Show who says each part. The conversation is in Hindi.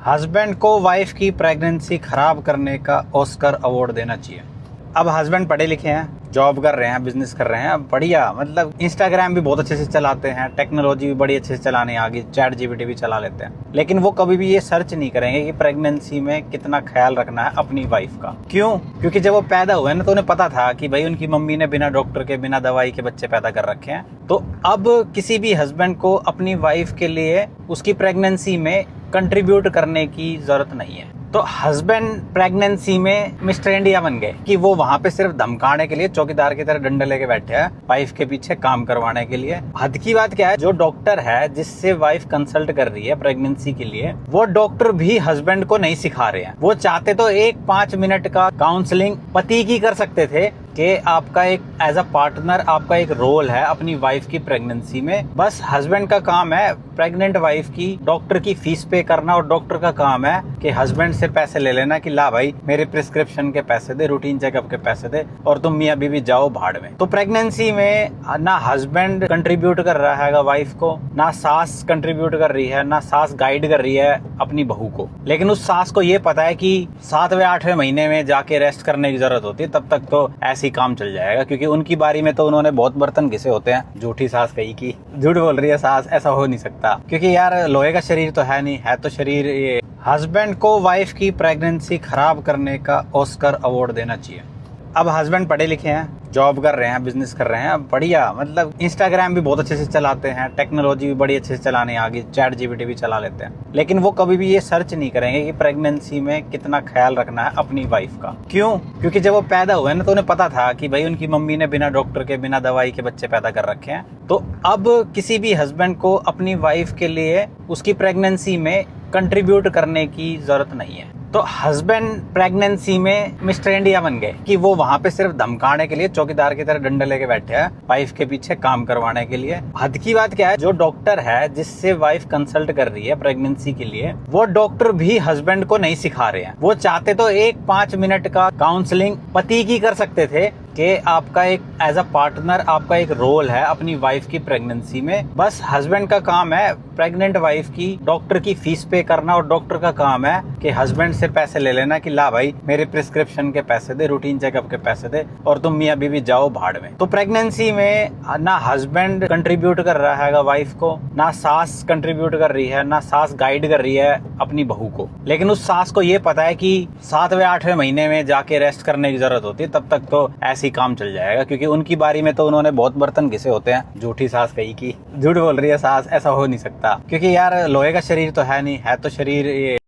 Speaker 1: हस्बैंड को वाइफ की प्रेगनेंसी खराब करने का ऑस्कर अवार्ड देना चाहिए। अब हस्बैंड पढ़े लिखे हैं, जॉब कर रहे हैं, बिजनेस कर रहे हैं, बढ़िया, मतलब इंस्टाग्राम भी बहुत अच्छे से चलाते हैं, टेक्नोलॉजी भी बड़ी अच्छे से चलाने आ गई, चैट जीपीटी भी चला लेते हैं, लेकिन वो कभी भी ये सर्च नहीं करेंगे कि प्रेगनेंसी में कितना ख्याल रखना है अपनी वाइफ का। क्यों? क्योंकि जब वो पैदा हुए ना तो उन्हें पता था कि भाई उनकी मम्मी ने बिना डॉक्टर के, बिना दवाई के बच्चे पैदा कर रखे हैं। तो अब किसी भी हस्बैंड को अपनी वाइफ के लिए उसकी प्रेगनेंसी में कंट्रीब्यूट करने की जरूरत नहीं है। तो हस्बैंड प्रेगनेंसी में मिस्टर इंडिया बन गए कि वो वहां पे सिर्फ धमकाने के लिए चौकीदार की तरह डंडे लेके बैठे हैं, वाइफ के पीछे काम करवाने के लिए। हद की बात क्या है, जो डॉक्टर है जिससे वाइफ कंसल्ट कर रही है प्रेगनेंसी के लिए, वो डॉक्टर भी हस्बैंड को नहीं सिखा रहे हैं। वो चाहते तो 1-5 मिनट का काउंसलिंग पति की कर सकते थे कि आपका एक एज अ पार्टनर आपका एक रोल है अपनी वाइफ की प्रेगनेंसी में। बस हस्बैंड का काम है प्रेग्नेंट वाइफ की डॉक्टर की फीस पे करना, और डॉक्टर का काम है कि हस्बैंड से पैसे ले लेना कि ला भाई मेरे प्रिस्क्रिप्शन के पैसे दे, रूटीन चेकअप के पैसे दे, और तुम मियां बीवी जाओ भाड़ में। तो प्रेगनेंसी में ना हस्बैंड कंट्रीब्यूट कर रहा है वाइफ को, ना सास कंट्रीब्यूट कर रही है, ना सास गाइड कर रही है अपनी बहू को। लेकिन उस सास को ये पता है कि 7वें 8वें महीने में जाके रेस्ट करने की जरूरत होती है, तब तक तो ऐसे काम चल जाएगा, क्योंकि उनकी बारी में तो उन्होंने बहुत बर्तन घिसे होते हैं। झूठी सास कही की, झूठ बोल रही है सास, ऐसा हो नहीं सकता, क्योंकि यार लोहे का शरीर तो है नहीं, है तो शरीर ये। हस्बैंड को वाइफ की प्रेगनेंसी खराब करने का ऑस्कर अवार्ड देना चाहिए। अब हस्बैंड पढ़े लिखे हैं, जॉब कर रहे हैं, बिजनेस कर रहे हैं, बढ़िया, मतलब इंस्टाग्राम भी बहुत अच्छे से चलाते हैं, टेक्नोलॉजी भी बड़ी अच्छे से चलाने आ गई, चैट जीपीटी भी चला लेते हैं, लेकिन वो कभी भी ये सर्च नहीं करेंगे कि प्रेगनेंसी में कितना ख्याल रखना है अपनी वाइफ का। क्यों? क्योंकि जब वो पैदा हुए ना तो उन्हें पता था कि भाई उनकी मम्मी ने बिना डॉक्टर के, बिना दवाई के बच्चे पैदा कर रखे हैं। तो अब किसी भी हस्बैंड को अपनी वाइफ के लिए उसकी प्रेगनेंसी में कंट्रीब्यूट करने की जरूरत नहीं है। तो हस्बैंड प्रेगनेंसी में मिस्टर इंडिया बन गए कि वो वहां पे सिर्फ धमकाने के लिए चौकीदार की तरह डंडे लेके बैठे हैं, वाइफ के पीछे काम करवाने के लिए। हद की बात क्या है, जो डॉक्टर है जिससे वाइफ कंसल्ट कर रही है प्रेगनेंसी के लिए, वो डॉक्टर भी हस्बैंड को नहीं सिखा रहे हैं। वो चाहते तो 1-5 मिनट का काउंसलिंग पति की कर सकते थे कि आपका एक एज अ पार्टनर आपका एक रोल है अपनी वाइफ की प्रेगनेंसी में। बस हस्बैंड का काम है प्रेग्नेंट वाइफ की डॉक्टर की फीस पे करना, और डॉक्टर का काम है कि हस्बैंड से पैसे ले लेना कि ला भाई मेरे प्रिस्क्रिप्शन के पैसे दे, रूटीन चेकअप के पैसे दे, और तुम मियां बीवी जाओ भाड़ में। तो प्रेगनेंसी में ना हस्बैंड कंट्रीब्यूट कर रहा है वाइफ को, ना सास कंट्रीब्यूट कर रही है, ना सास गाइड कर रही है अपनी बहू को। लेकिन उस सास को ये पता है कि 7वें 8वें महीने में जाके रेस्ट करने की जरूरत होती है, तब तक तो ऐसे काम चल जाएगा, क्योंकि उनकी बारी में तो उन्होंने बहुत बर्तन घिसे होते हैं। झूठी सास कही की, झूठ बोल रही है सास, ऐसा हो नहीं सकता, क्योंकि यार लोहे का शरीर तो है नहीं, है तो शरीर ये।